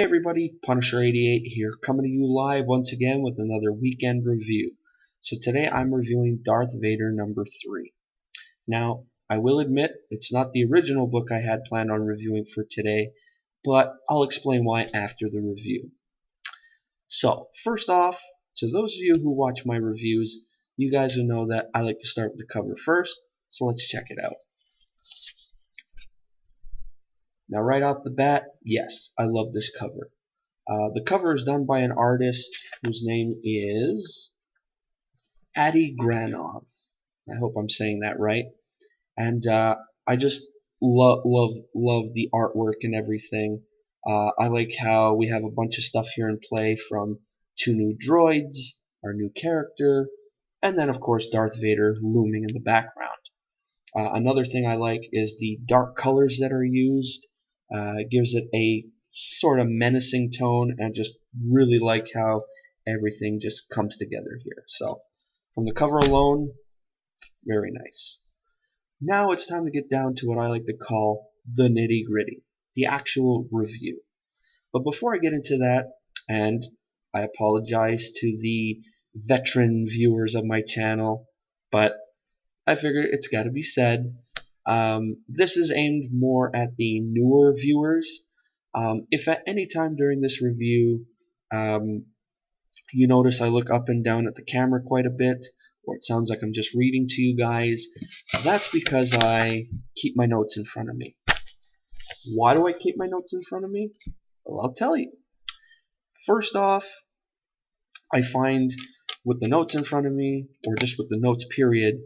everybody, Punisher88 here, coming to you live once again with another weekend review. So today I'm reviewing Darth Vader number 3. Now, I will admit it's not the original book I had planned on reviewing for today, but I'll explain why after the review. So, first off, to those of you who watch my reviews, you guys will know that I like to start with the cover first, so let's check it out. Now, right off the bat, yes, I love this cover. The cover is done by an artist whose name is Adi Granov. I hope I'm saying that right. And I just love the artwork and everything. I like how we have a bunch of stuff here in play, from 2 new droids, our new character, and then of course Darth Vader looming in the background. Another thing I like is the dark colors that are used. It gives it a sort of menacing tone, and just really like how everything just comes together here. So from the cover alone, very nice. Now it's time to get down to what I like to call the nitty-gritty, the actual review. But before I get into that, and I apologize to the veteran viewers of my channel, but I figure it's got to be said. This is aimed more at the newer viewers. If at any time during this review you notice I look up and down at the camera quite a bit, or it sounds like I'm just reading to you guys, that's because I keep my notes in front of me. Why do I keep my notes in front of me? Well, I'll tell you. First off, I find with the notes in front of me, or just with the notes period,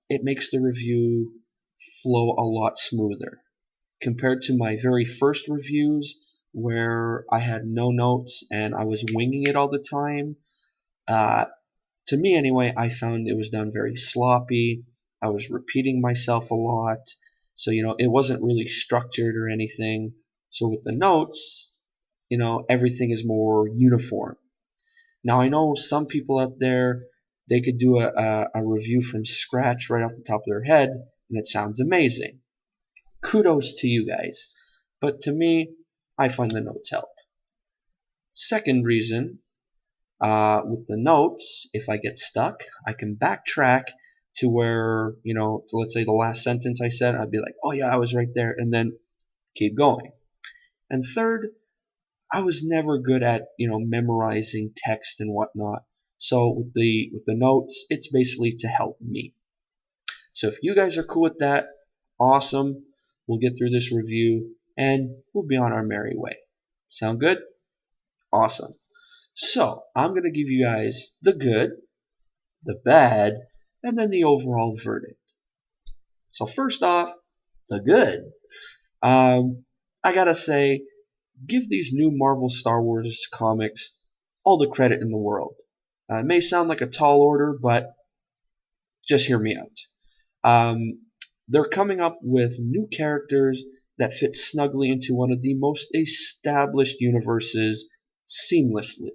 it makes the review flow a lot smoother compared to my very first reviews, where I had no notes and I was winging it all the time. To me anyway, I found it was done very sloppy. I was repeating myself a lot, so it wasn't really structured or anything. So with the notes, everything is more uniform. Now I know some people out there, they could do a review from scratch right off the top of their head, and it sounds amazing. Kudos to you guys. But to me, I find the notes help. Second reason, with the notes, if I get stuck, I can backtrack to where, to let's say the last sentence I said, I'd be like, oh yeah, I was right there, and then keep going. And third, I was never good at, memorizing text and whatnot. So with the notes, it's basically to help me. So if you guys are cool with that, awesome. We'll get through this review and we'll be on our merry way. Sound good? Awesome. So I'm going to give you guys the good, the bad, and then the overall verdict. So first off, the good. I gotta say, give these new Marvel Star Wars comics all the credit in the world. It may sound like a tall order, but just hear me out. They're coming up with new characters that fit snugly into one of the most established universes seamlessly.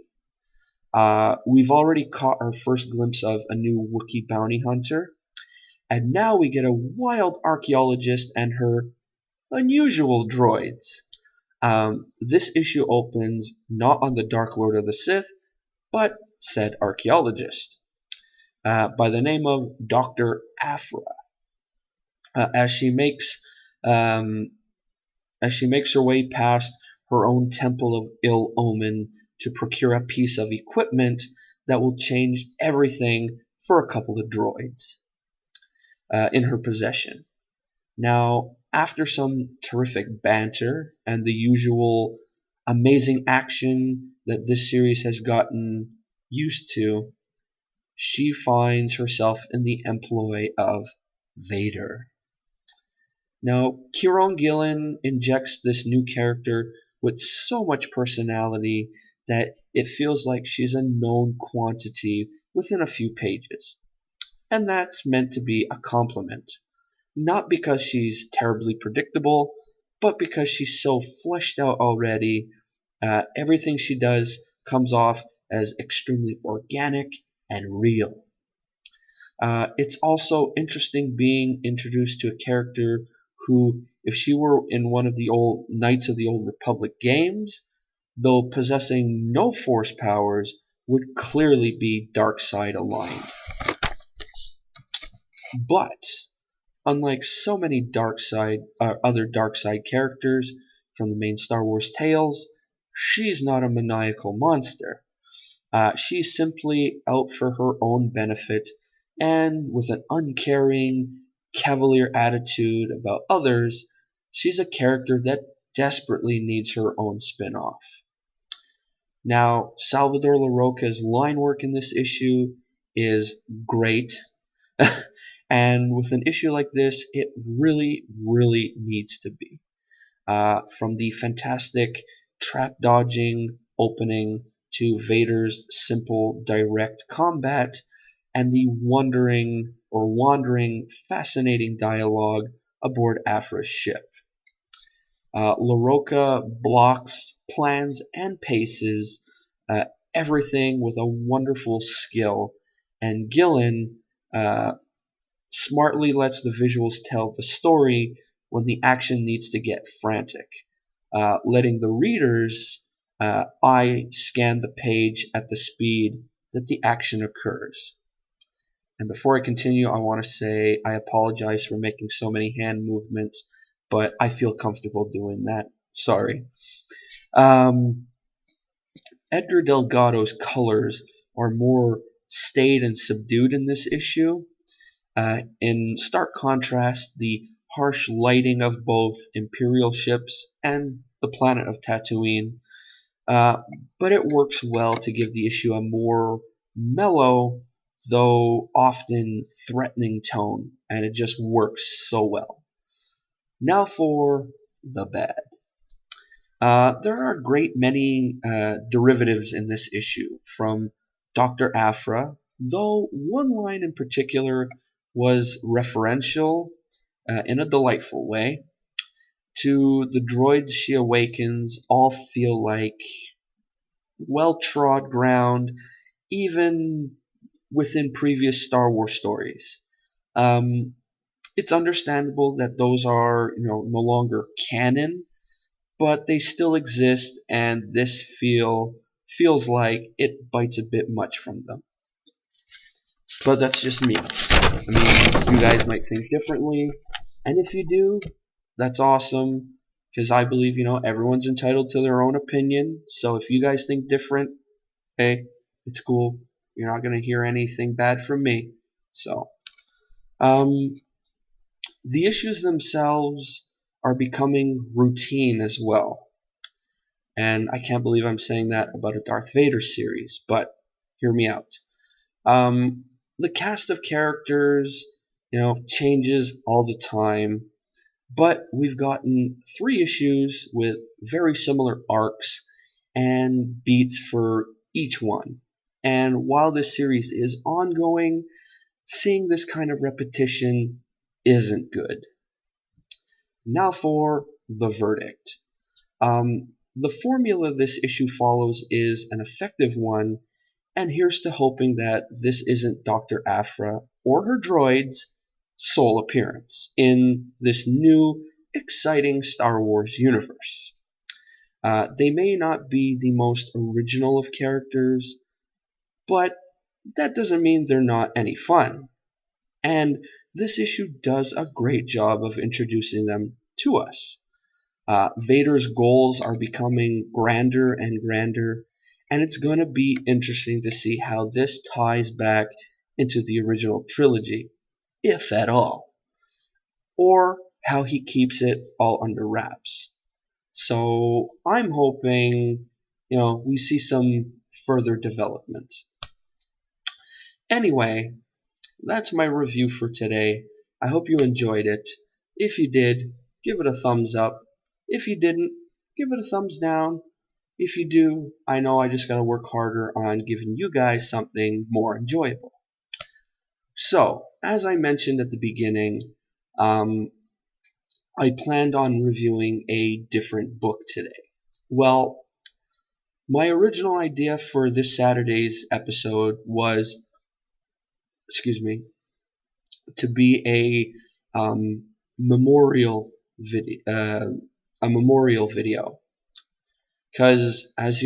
We've already caught our first glimpse of a new Wookiee bounty hunter, and now we get a wild archaeologist and her unusual droids. This issue opens not on the Dark Lord of the Sith, but said archaeologist, by the name of Dr. Aphra, as she makes her way past her own Temple of Ill Omen to procure a piece of equipment that will change everything for a couple of droids in her possession. Now, after some terrific banter and the usual amazing action that this series has gotten used to, she finds herself in the employ of Vader. Now, Kieron Gillen injects this new character with so much personality that it feels like she's a known quantity within a few pages. And that's meant to be a compliment. Not because she's terribly predictable, but because she's so fleshed out already. Everything she does comes off as extremely organic and real. It's also interesting being introduced to a character who, if she were in one of the old Knights of the Old Republic games, though possessing no Force powers, would clearly be dark side aligned. But unlike so many other dark side characters from the main Star Wars tales, she's not a maniacal monster. She's simply out for her own benefit, and with an uncaring, cavalier attitude about others, she's a character that desperately needs her own spin-off. Now, Salvador Larroca's line work in this issue is great, and with an issue like this, it really, really needs to be. From the fantastic trap-dodging opening to Vader's simple, direct combat, and the wandering, fascinating dialogue aboard Afra's ship. LaRocca blocks, plans, and paces everything with a wonderful skill, and Gillen smartly lets the visuals tell the story when the action needs to get frantic, letting the reader's eye scan the page at the speed that the action occurs. And before I continue, I want to say I apologize for making so many hand movements, but I feel comfortable doing that. Sorry. Edgar Delgado's colors are more staid and subdued in this issue. In stark contrast, the harsh lighting of both Imperial ships and the planet of Tatooine, but it works well to give the issue a more mellow, though often threatening tone, and it just works so well. Now for the bad. There are a great many derivatives in this issue from Dr. Aphra, though one line in particular was referential in a delightful way, to the droids she awakens all feel like well-trod ground, even within previous Star Wars stories. It's understandable that those are, no longer canon, but they still exist, and this feels like it bites a bit much from them. But that's just me. I mean, you guys might think differently, and if you do, that's awesome, because I believe, everyone's entitled to their own opinion. So if you guys think different, hey, it's cool. You're not going to hear anything bad from me. So, the issues themselves are becoming routine as well. And I can't believe I'm saying that about a Darth Vader series, but hear me out. The cast of characters, changes all the time, but we've gotten 3 issues with very similar arcs and beats for each one. And while this series is ongoing, seeing this kind of repetition isn't good. Now for the verdict. The formula this issue follows is an effective one, and here's to hoping that this isn't Dr. Aphra or her droid's sole appearance in this new, exciting Star Wars universe. They may not be the most original of characters, but that doesn't mean they're not any fun. And this issue does a great job of introducing them to us. Vader's goals are becoming grander and grander, and it's going to be interesting to see how this ties back into the original trilogy, if at all, or how he keeps it all under wraps. So I'm hoping, we see some further development. Anyway, that's my review for today. I hope you enjoyed it. If you did, give it a thumbs up. If you didn't, give it a thumbs down. If you do, I know I just gotta work harder on giving you guys something more enjoyable. So, as I mentioned at the beginning, I planned on reviewing a different book today. Well, my original idea for this Saturday's episode was, to be a memorial video, because as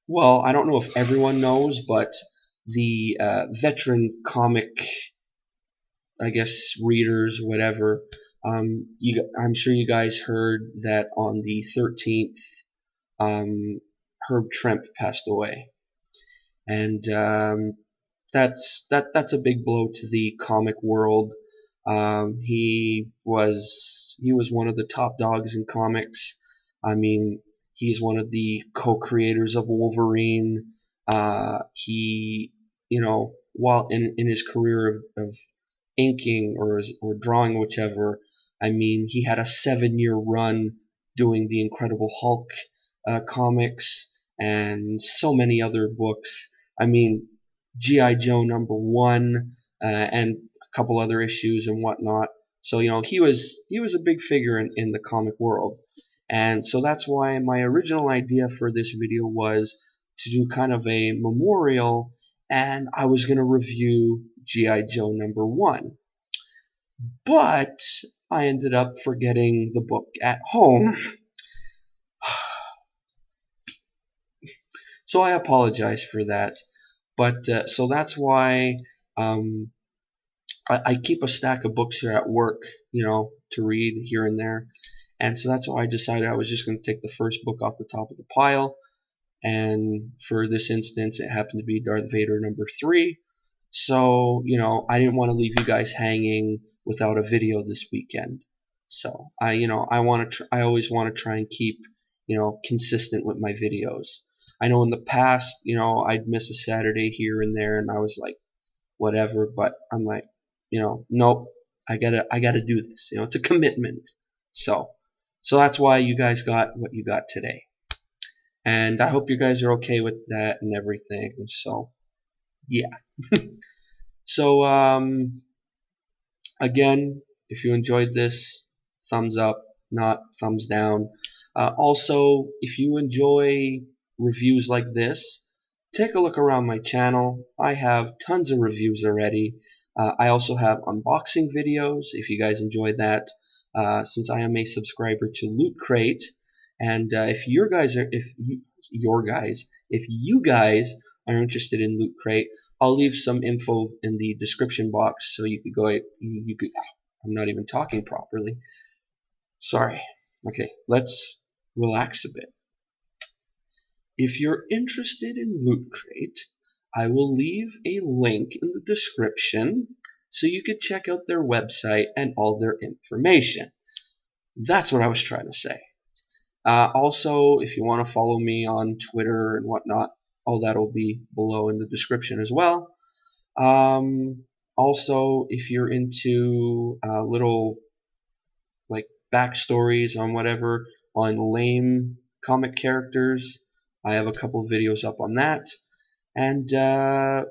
well, I don't know if everyone knows, but the veteran comic, I guess, readers, whatever, I'm sure you guys heard that on the 13th, Herb Trimpe passed away, and that's a big blow to the comic world. He was one of the top dogs in comics. I mean, he's one of the co-creators of Wolverine. He, while in his career of inking or drawing, whichever, I mean, he had a 7-year run doing the Incredible Hulk comics and so many other books. I mean, G.I. Joe #1 and a couple other issues and whatnot. So he was a big figure in the comic world, and so that's why my original idea for this video was to do kind of a memorial, and I was going to review G.I. Joe #1, but I ended up forgetting the book at home. So I apologize for that. But so that's why I keep a stack of books here at work, to read here and there. And so that's why I decided I was just going to take the first book off the top of the pile. And for this instance, it happened to be Darth Vader #3. So, I didn't want to leave you guys hanging without a video this weekend. So I always want to try and keep, consistent with my videos. I know in the past, I'd miss a Saturday here and there, and I was like, whatever. But I'm like, nope, I gotta do this. It's a commitment. So that's why you guys got what you got today, and I hope you guys are okay with that and everything. So yeah. So again, if you enjoyed this, thumbs up, not thumbs down. Also, if you enjoy reviews like this, take a look around my channel. I have tons of reviews already. I also have unboxing videos if you guys enjoy that, since I am a subscriber to Loot Crate. And if you guys are interested in Loot Crate, I'll leave some info in the description box, so you could go. I'm not even talking properly. Sorry. Okay, let's relax a bit. If you're interested in Loot Crate, I will leave a link in the description so you could check out their website and all their information. That's what I was trying to say. Also, if you want to follow me on Twitter and whatnot, all that will be below in the description as well. Also, if you're into little like backstories on whatever, on lame comic characters, I have a couple videos up on that. And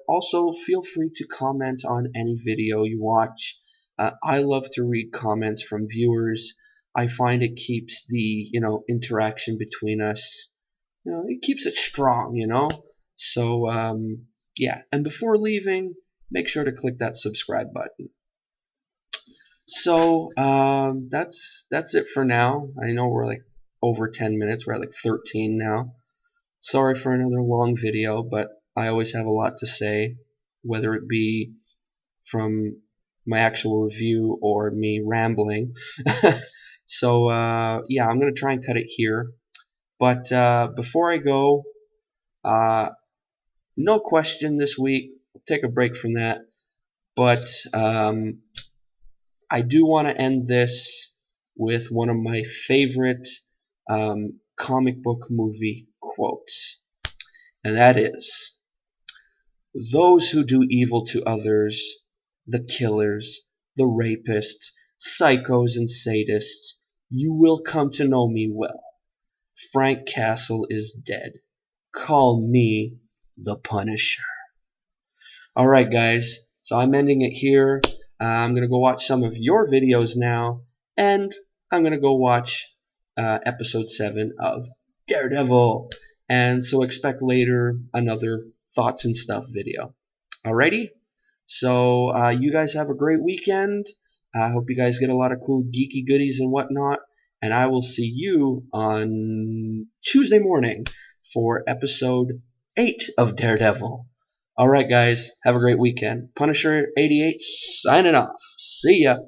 also feel free to comment on any video you watch. I love to read comments from viewers. I find it keeps the interaction between us, it keeps it strong, So yeah, and before leaving, make sure to click that subscribe button. So that's it for now. I know we're like over 10 minutes. We're at like 13 now. Sorry for another long video, but I always have a lot to say, whether it be from my actual review or me rambling. So yeah, I'm going to try and cut it here. But before I go, no question this week. I'll take a break from that. But I do want to end this with one of my favorite comic book movie quotes. And that is, "Those who do evil to others, the killers, the rapists, psychos, and sadists, you will come to know me well. Frank Castle is dead. Call me the Punisher." Alright guys, so I'm ending it here. I'm going to go watch some of your videos now, and I'm going to go watch episode 7 of Daredevil. And so expect later another thoughts and stuff video. Alrighty? So you guys have a great weekend. I hope you guys get a lot of cool geeky goodies and whatnot. And I will see you on Tuesday morning for episode 8 of Daredevil. Alright guys, have a great weekend. Punisher 88 signing off. See ya.